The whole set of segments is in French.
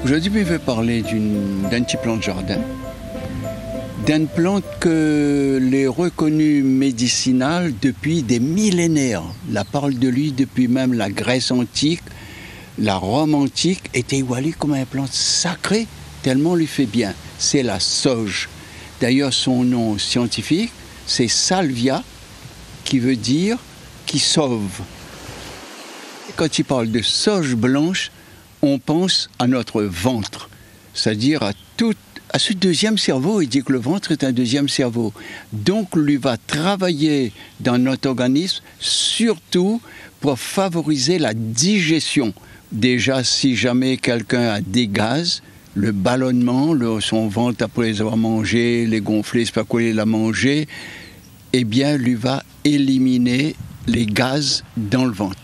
Aujourd'hui, je vais parler d'un petit plant de jardin, d'une plante que les reconnue médicinale depuis des millénaires. La parole de lui depuis même la Grèce antique, la Rome antique, était évaluée comme une plante sacrée, tellement lui fait bien. C'est la sauge. D'ailleurs, son nom scientifique, c'est Salvia, qui veut dire qui sauve. Quand il parle de sauge blanche, on pense à notre ventre, c'est-à-dire à ce deuxième cerveau. Il dit que le ventre est un deuxième cerveau. Donc, lui va travailler dans notre organisme, surtout pour favoriser la digestion. Déjà, si jamais quelqu'un a des gaz, le ballonnement, son ventre après les avoir mangés, les gonfler, c'est pas quoi il a mangé, eh bien, lui va éliminer les gaz dans le ventre.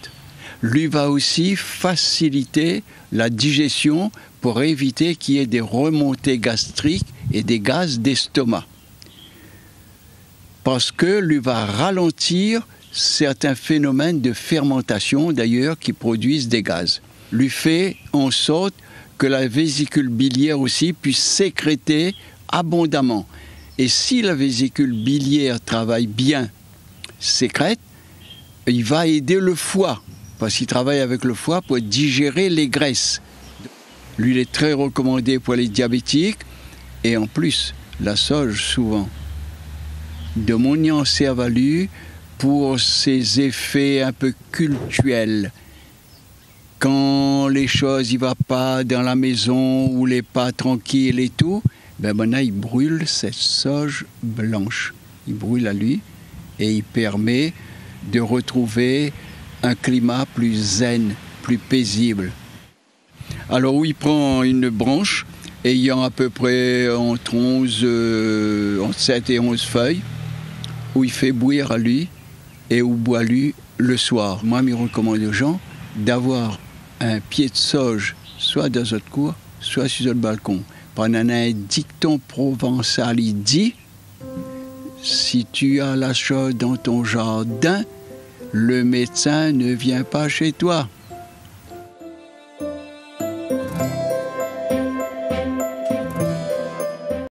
Lui va aussi faciliter la digestion pour éviter qu'il y ait des remontées gastriques et des gaz d'estomac. Parce que lui va ralentir certains phénomènes de fermentation, d'ailleurs, qui produisent des gaz. Lui fait en sorte que la vésicule biliaire aussi puisse sécréter abondamment. Et si la vésicule biliaire travaille bien, sécrète, il va aider le foie, parce qu'il travaille avec le foie pour digérer les graisses. L'huile est très recommandée pour les diabétiques, et en plus, la sauge souvent. De mon cervalu pour ses effets un peu cultuels. Quand les choses ne vont pas dans la maison, ou les pas tranquilles et tout, ben maintenant il brûle cette sauge blanche. Il brûle à lui, et il permet de retrouver un climat plus zen, plus paisible. Alors où il prend une branche ayant à peu près entre 7 et 11 feuilles, où il fait bouillir à lui et où boit lui le soir. Moi, je recommande aux gens d'avoir un pied de sauge, soit dans votre cour, soit sur votre balcon. Pendant un dicton provençal, il dit: si tu as la chose dans ton jardin, le médecin ne vient pas chez toi.